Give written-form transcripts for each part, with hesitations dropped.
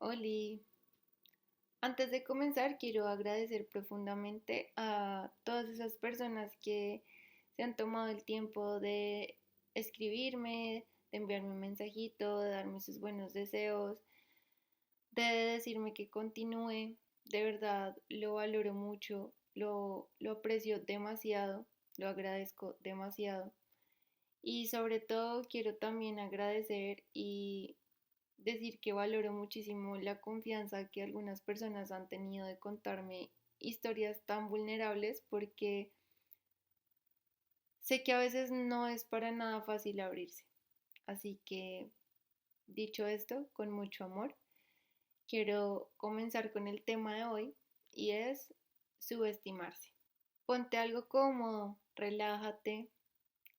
Oli, antes de comenzar quiero agradecer profundamente a todas esas personas que se han tomado el tiempo de escribirme, de enviarme un mensajito, de darme sus buenos deseos, de decirme que continúe. De verdad lo valoro mucho, lo aprecio demasiado, lo agradezco demasiado. Y sobre todo quiero también agradecer y decir que valoro muchísimo la confianza que algunas personas han tenido de contarme historias tan vulnerables porque sé que a veces no es para nada fácil abrirse. Así que, dicho esto, con mucho amor, quiero comenzar con el tema de hoy y es subestimarse. Ponte algo cómodo, relájate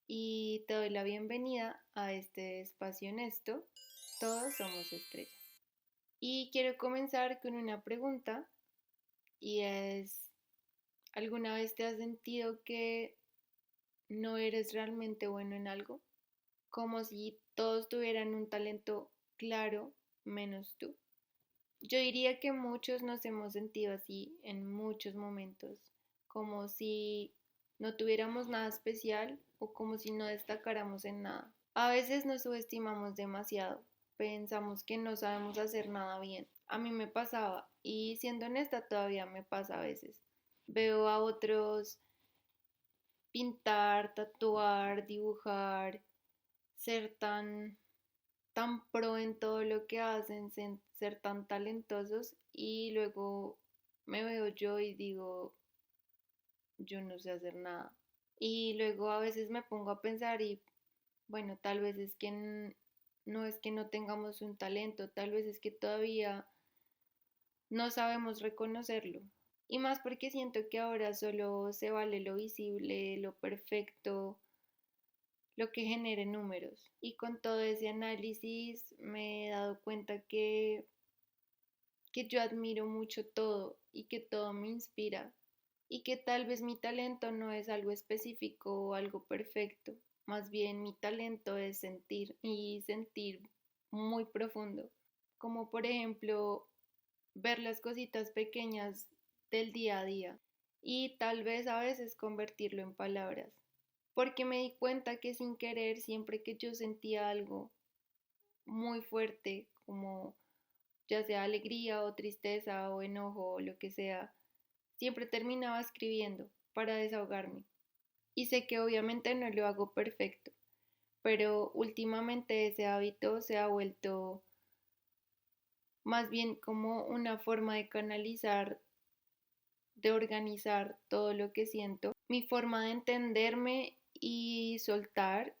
y te doy la bienvenida a este espacio honesto. Todos somos estrellas. Y quiero comenzar con una pregunta y es, ¿alguna vez te has sentido que no eres realmente bueno en algo? Como si todos tuvieran un talento claro menos tú. Yo diría que muchos nos hemos sentido así en muchos momentos, como si no tuviéramos nada especial o como si no destacáramos en nada. A veces nos subestimamos demasiado, pensamos que no sabemos hacer nada bien. A mí me pasaba y siendo honesta todavía me pasa a veces. Veo a otros pintar, tatuar, dibujar, ser tan pro en todo lo que hacen, ser tan talentosos y luego me veo yo y digo, yo no sé hacer nada. Y luego a veces me pongo a pensar y bueno, tal vez es que no es que no tengamos un talento, tal vez es que todavía no sabemos reconocerlo. Y más porque siento que ahora solo se vale lo visible, lo perfecto, lo que genere números. Y con todo ese análisis me he dado cuenta que yo admiro mucho todo y que todo me inspira y que tal vez mi talento no es algo específico o algo perfecto, más bien mi talento es sentir y sentir muy profundo, como por ejemplo ver las cositas pequeñas del día a día y tal vez a veces convertirlo en palabras, porque me di cuenta que sin querer siempre que yo sentía algo muy fuerte, como ya sea alegría o tristeza o enojo o lo que sea, siempre terminaba escribiendo para desahogarme. Y sé que obviamente no lo hago perfecto, pero últimamente ese hábito se ha vuelto más bien como una forma de canalizar, de organizar todo lo que siento, mi forma de entenderme y soltar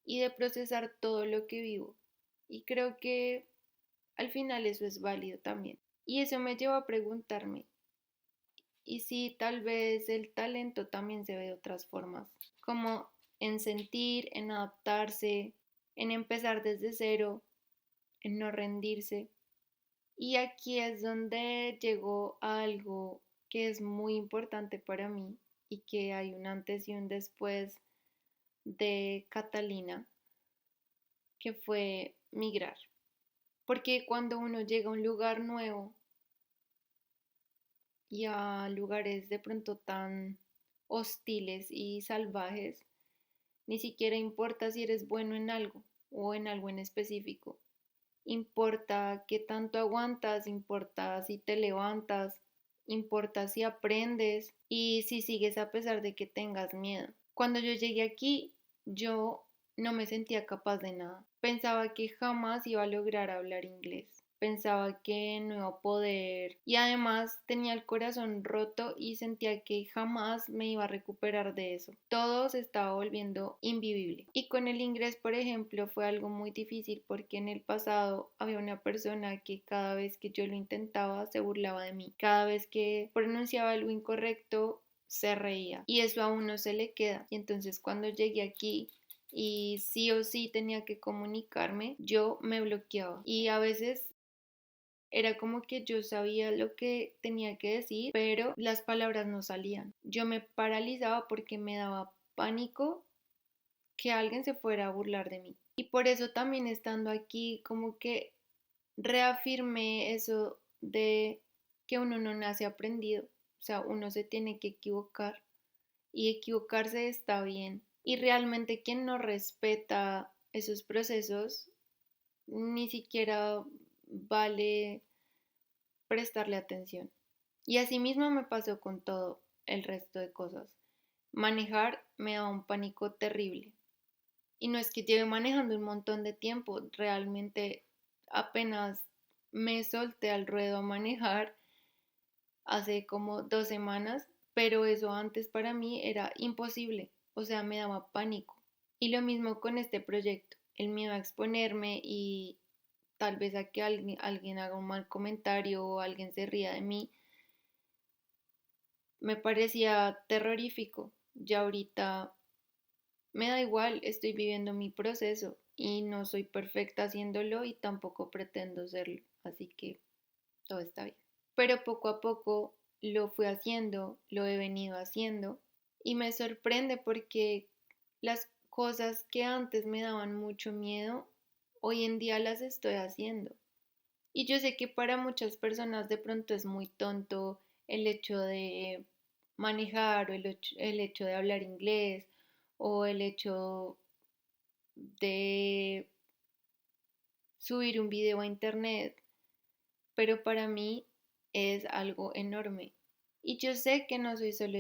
y de procesar todo lo que vivo. Y creo que al final eso es válido también. Y eso me lleva a preguntarme, ¿y si tal vez el talento también se ve de otras formas? Como en sentir, en adaptarse, en empezar desde cero, en no rendirse. Y aquí es donde llegó a algo que es muy importante para mí y que hay un antes y un después de Catalina, que fue migrar. Porque cuando uno llega a un lugar nuevo y a lugares de pronto tan hostiles y salvajes, ni siquiera importa si eres bueno en algo o en algo en específico. Importa qué tanto aguantas, importa si te levantas, importa si aprendes y si sigues a pesar de que tengas miedo. Cuando yo llegué aquí, yo no me sentía capaz de nada. Pensaba que jamás iba a lograr hablar inglés. Pensaba que no iba a poder y además tenía el corazón roto y sentía que jamás me iba a recuperar de eso. Todo se estaba volviendo invivible. Y con el inglés, por ejemplo, fue algo muy difícil porque en el pasado había una persona que cada vez que yo lo intentaba se burlaba de mí. Cada vez que pronunciaba algo incorrecto se reía y eso a uno se le queda. Y entonces cuando llegué aquí y sí o sí tenía que comunicarme, yo me bloqueaba y a veces era como que yo sabía lo que tenía que decir, pero las palabras no salían. Yo me paralizaba porque me daba pánico que alguien se fuera a burlar de mí. Y por eso también estando aquí, como que reafirmé eso de que uno no nace aprendido, o sea, uno se tiene que equivocar y equivocarse está bien. Y realmente quien no respeta esos procesos ni siquiera vale prestarle atención. Y así mismo me pasó con todo el resto de cosas. Manejar me da un pánico terrible. Y no es que lleve manejando un montón de tiempo, realmente apenas me solté al ruedo a manejar hace como 2 semanas, pero eso antes para mí era imposible, o sea, me daba pánico. Y lo mismo con este proyecto, el miedo a exponerme y tal vez a que alguien haga un mal comentario o alguien se ría de mí, me parecía terrorífico. Ya ahorita me da igual, estoy viviendo mi proceso y no soy perfecta haciéndolo y tampoco pretendo serlo, así que todo está bien. Pero poco a poco lo fui haciendo, lo he venido haciendo y me sorprende porque las cosas que antes me daban mucho miedo, hoy en día las estoy haciendo. Y yo sé que para muchas personas de pronto es muy tonto el hecho de manejar o el hecho de hablar inglés o el hecho de subir un video a internet, pero para mí es algo enorme. Y yo sé que no soy solo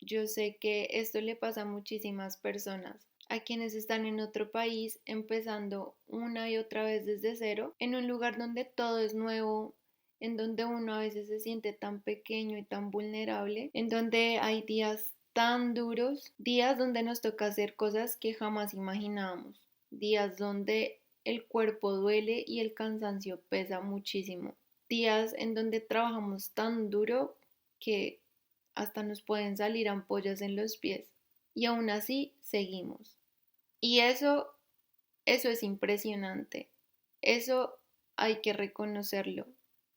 yo sé que esto le pasa a muchísimas personas, a quienes están en otro país empezando una y otra vez desde cero, en un lugar donde todo es nuevo, en donde uno a veces se siente tan pequeño y tan vulnerable, en donde hay días tan duros, días donde nos toca hacer cosas que jamás imaginábamos, días donde el cuerpo duele y el cansancio pesa muchísimo, días en donde trabajamos tan duro que hasta nos pueden salir ampollas en los pies y aún así seguimos. Y eso es impresionante. Eso hay que reconocerlo.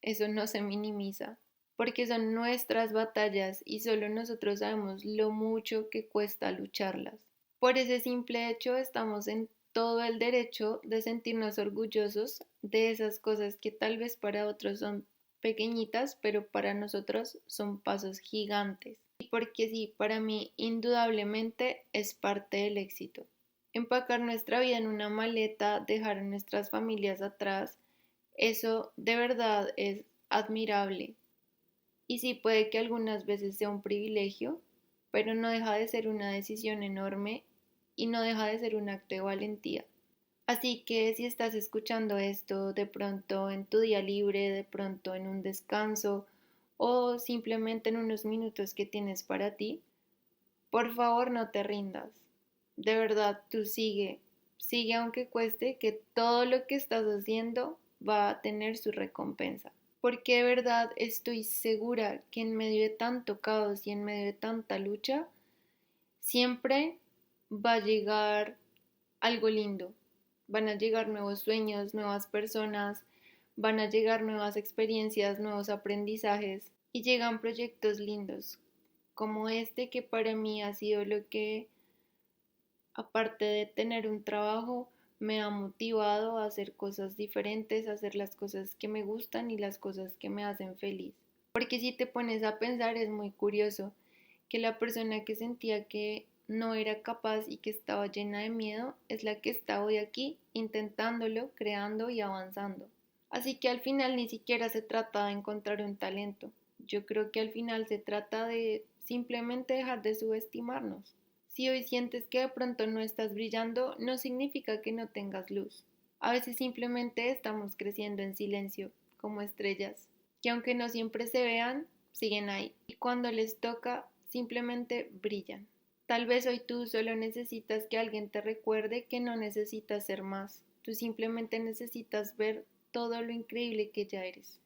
Eso no se minimiza, porque son nuestras batallas y solo nosotros sabemos lo mucho que cuesta lucharlas. Por ese simple hecho estamos en todo el derecho de sentirnos orgullosos de esas cosas que tal vez para otros son pequeñitas, pero para nosotros son pasos gigantes. Y porque sí, para mí indudablemente es parte del éxito. Empacar nuestra vida en una maleta, dejar a nuestras familias atrás, eso de verdad es admirable. Y sí puede que algunas veces sea un privilegio, pero no deja de ser una decisión enorme y no deja de ser un acto de valentía. Así que si estás escuchando esto de pronto en tu día libre, de pronto en un descanso o simplemente en unos minutos que tienes para ti, por favor no te rindas. De verdad, tú sigue, sigue aunque cueste, que todo lo que estás haciendo va a tener su recompensa. Porque de verdad estoy segura que en medio de tanto caos y en medio de tanta lucha, siempre va a llegar algo lindo. Van a llegar nuevos sueños, nuevas personas, van a llegar nuevas experiencias, nuevos aprendizajes y llegan proyectos lindos como este que para mí ha sido lo que, aparte de tener un trabajo, me ha motivado a hacer cosas diferentes, a hacer las cosas que me gustan y las cosas que me hacen feliz. Porque si te pones a pensar es muy curioso que la persona que sentía que no era capaz y que estaba llena de miedo es la que está hoy aquí intentándolo, creando y avanzando. Así que al final ni siquiera se trata de encontrar un talento. Yo creo que al final se trata de simplemente dejar de subestimarnos. Si hoy sientes que de pronto no estás brillando, no significa que no tengas luz. A veces simplemente estamos creciendo en silencio, como estrellas, que aunque no siempre se vean, siguen ahí. Y cuando les toca, simplemente brillan. Tal vez hoy tú solo necesitas que alguien te recuerde que no necesitas ser más. Tú simplemente necesitas ver todo lo increíble que ya eres.